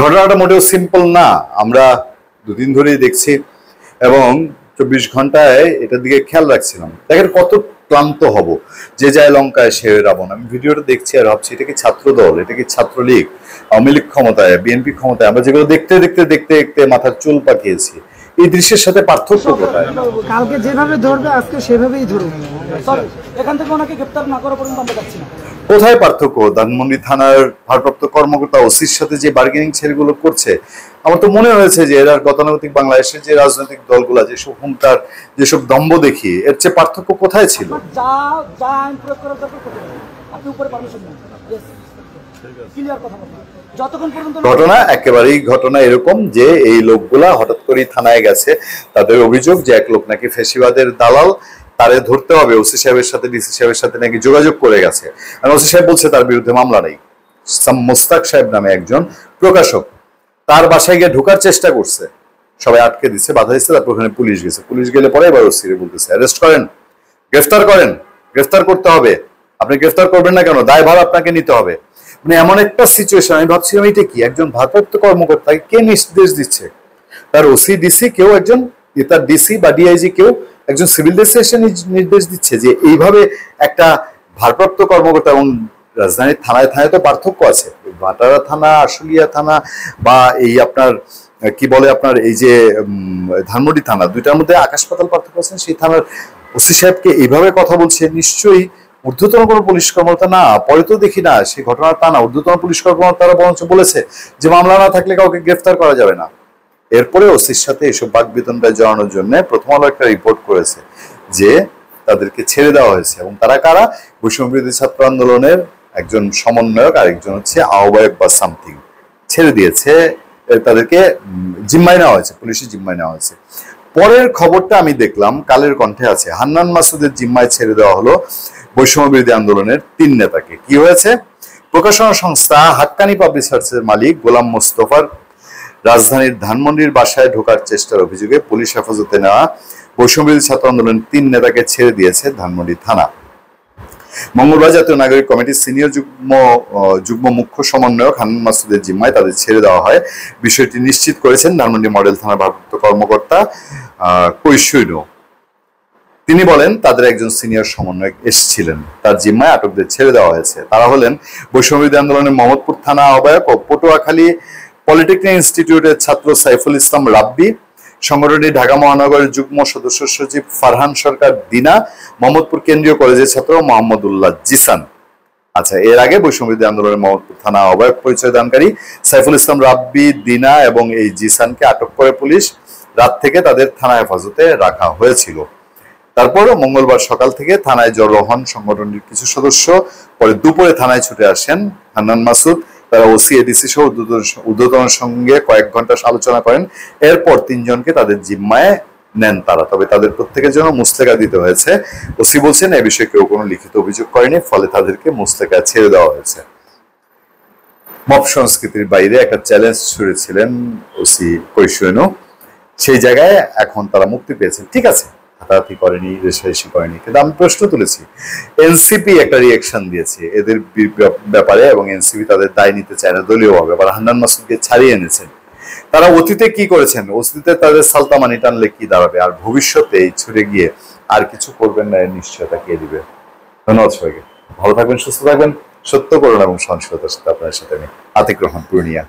ঘটনাটা মোটেও সিম্পল না। আমরা দুদিন ধরেই দেখছি এবং 24 ঘন্টায় এটার দিকে খেয়াল রাখছিলাম। দেখেন কত ক্লান্ত হব, যে যায় লঙ্কায় সে রাবণ। আমি ভিডিওটা দেখছি আর ভাবছি এটা কি ছাত্র দল, এটা কি ছাত্রলীগ, আওয়ামী লীগ ক্ষমতায়, বিএনপি ক্ষমতায়। আমরা যেগুলো দেখতে দেখতে দেখতে দেখতে মাথার চুল পাকিয়েছি। এই দৃশ্যের সাথে পার্থক্য কোথায়? কালকে যেভাবে ধরবে আজকে সেভাবেই ধরবে। এখান থেকে ওনাকে গ্রেফতার না করা পর্যন্ত আমরা যাচ্ছি না। কোথায় পার্থক্য? ধানমন্ডি থানার ভারপ্রাপ্ত কর্মকর্তা ওসির সাথে যে বার্গেনিং ছেলেগুলো করছে, আমার তো মনে হয়েছে যে এরা গতানুগতিক বাংলাদেশের যে রাজনৈতিক দলগুলা যেসব হুঙ্কার, যেসব দম্ভ দেখিয়ে, এর চেয়ে পার্থক্য কোথায় ছিল? ঘটনা একেবারেই ঘটনা এরকম যে এই লোকগুলা হঠাৎ করেই থানায় গেছে। তাদের অভিযোগ যে এক লোক নাকি ফ্যাসিবাদের দালাল, তারে ধরতে হবে। ওসি সাহেবের সাথে ডিসি সাহেবের সাথে নাকি যোগাযোগ করে গেছে। আর ওসি সাহেব বলছে তার বিরুদ্ধে মামলা নেই। মোস্তাক সাহেব নামে একজন প্রকাশক তার বাসায় গিয়ে ঢোকার চেষ্টা করছে, সবাই আটকে দিচ্ছে, বাধা দিচ্ছে। তারপর ওখানে পুলিশ গেছে। পুলিশ গেলে পরে এবার ওসিরে বলতেছে অ্যারেস্ট করেন, গ্রেফতার করেন, গ্রেফতার করতে হবে। আপনি গ্রেফতার করবেন না কেন? দায়ভার আপনাকে নিতে হবে। মানে এমন একটা সিচুয়েশন। আমি ভাবছিলাম এটা কি, একজন ভারপ্রাপ্ত কর্মকর্তাকে কে নির্দেশ দিচ্ছে? তার ওসি ডিসি কেউ একজন, তার ডিসি বা ডিআইজি কেউ একজন সিভিল ডিসি এসে নির্দেশ দিচ্ছে যে এইভাবে একটা ভারপ্রাপ্ত কর্মকর্তা। এবং রাজধানীর থানায় থানায় তো পার্থক্য আছে। ভাটারা থানা, আশুলিয়া থানা বা এই আপনার কি বলে আপনার এই যে ধানমন্ডি থানা, দুইটার মধ্যে আকাশ পাতাল পার্থক্য আছে। সেই থানার ওসি সাহেবকে এইভাবে কথা বলছে, নিশ্চয়ই ঊর্ধ্বতন কোনো পুলিশ কর্মকর্তা না। পরে তো দেখি না সেই ঘটনা তা না, ঊর্ধ্বতন পুলিশ কর্মকর্তারা বরঞ্চ বলেছে যে মামলা না থাকলে কাউকে গ্রেফতার করা যাবে না। এরপরে ওসির সাথে এসব বাকবিতণ্ডা জড়ানোর জন্য প্রথম আলো একটা রিপোর্ট করেছে যে তাদেরকে ছেড়ে দেওয়া হয়েছে। এবং তারা কারা? বৈষম্যবিরোধী ছাত্র আন্দোলনের একজন সমন্বয়ক, আরেকজন হচ্ছে আহ্বায়ক বা সামথিং, ছেড়ে দিয়েছে। তাদেরকে জিম্মায় নেওয়া হয়েছে, পুলিশের জিম্মায় নেওয়া হয়েছে। পরের খবরটা আমি দেখলাম কালের কণ্ঠে আছে, হান্নান মাসুদের জিম্মায় ছেড়ে দেওয়া হলো বৈষম্যবিরোধী আন্দোলনের 3 নেতাকে। কি হয়েছে? প্রকাশনা সংস্থা হাক্কানি পাবলিশার্সের মালিক গোলাম মোস্তফার রাজধানীর ধানমন্ডির বাসায় ঢোকার চেষ্টার অভিযোগে পুলিশ হেফাজতে নেওয়া বৈষম্যবিরোধী ছাত্র আন্দোলনের 3 নেতাকে ছেড়ে দিয়েছে ধানমন্ডি থানা। মঙ্গলবার জাতীয় নাগরিক কমিটির সিনিয়র যুগ্ম মুখ্য সমন্বয়ক হান্নান মাসুদের জিম্মায় তাদের ছেড়ে দেওয়া হয়। বিষয়টি নিশ্চিত করেছেন ধানমন্ডি মডেল থানার ভারপ্রাপ্ত কর্মকর্তা কৈশৈন। তিনি বলেন তাদের একজন সিনিয়র সমন্বয়ক এসেছিলেন, তার জিম্মায় আটকদের ছেড়ে দেওয়া হয়েছে। তারা হলেন বৈষম্যবিরোধী আন্দোলনের মোহাম্মদপুর থানা আহ্বায়ক ও পটুয়াখালী পলিটেকনিক ইনস্টিটিউটের ছাত্র সাইফুল ইসলাম রাব্বি, সংগঠনটি ঢাকা মহানগরের যুগ্ম সদস্য সচিব ফারহান সরকার দিনা, মোহাম্মদপুর কেন্দ্রীয় কলেজের ছাত্র মোহাম্মদুল্লাহ জিসান। আচ্ছা, এর আগে বৈষম্যবিরোধী আন্দোলনের মোহাম্মদপুর থানা আহ্বায়ক পরিচয় দানকারী সাইফুল ইসলাম রাব্বি, দিনা এবং এই জিসানকে আটক করে পুলিশ। রাত থেকে তাদের থানা হেফাজতে রাখা হয়েছিল। তারপরও মঙ্গলবার সকাল থেকে থানায় জড়ো হন সংগঠনটির কিছু সদস্য। পরে দুপুরে থানায় ছুটে আসেন হান্নান মাসুদ। তারা ওসি, এডিসি সহ ঊর্ধ্বতনের সঙ্গে কয়েক ঘন্টা আলোচনা করেন। এরপর 3 জনকে তাদের জিম্মায় নেন তারা। তবে তাদের প্রত্যেকের জন্য মুচলেকা দিতে হয়েছে। ওসি বলছেন এ বিষয়ে কেউ কোনো লিখিত অভিযোগ করেনি, ফলে তাদেরকে মুচলেকা ছেড়ে দেওয়া হয়েছে। মব সংস্কৃতির বাইরে একটা চ্যালেঞ্জ ছুড়েছিলেন ওসি কৈশৈন, সেই জায়গায় এখন তারা মুক্তি পেয়েছেন। ঠিক আছে, হাতাহাতি করেনি, রেশারেশি করেনি, কিন্তু আমি প্রশ্ন তুলেছি। এনসিপি একটা রিয়াকশন দিয়েছে এদের ব্যাপারে এবং এনসিপি তাদের দায় নিতে চায় না দলীয়ভাবে। আবার হান্নান মাসুদকে ছাড়িয়ে এনেছেন। তারা অতীতে কি করেছেন, অতীতে তাদের সালতামানি টানলে কি দাঁড়াবে, আর ভবিষ্যতে এই ছুটে গিয়ে আর কিছু করবেন না এর নিশ্চয়তা কে দিবে? ধন্যবাদ সবাইকে। ভালো থাকবেন, সুস্থ থাকবেন, সত্য করুন এবং সহনশীলতার সাথে আপনার সাথে আমি আতিক রহমান পূর্ণিয়া।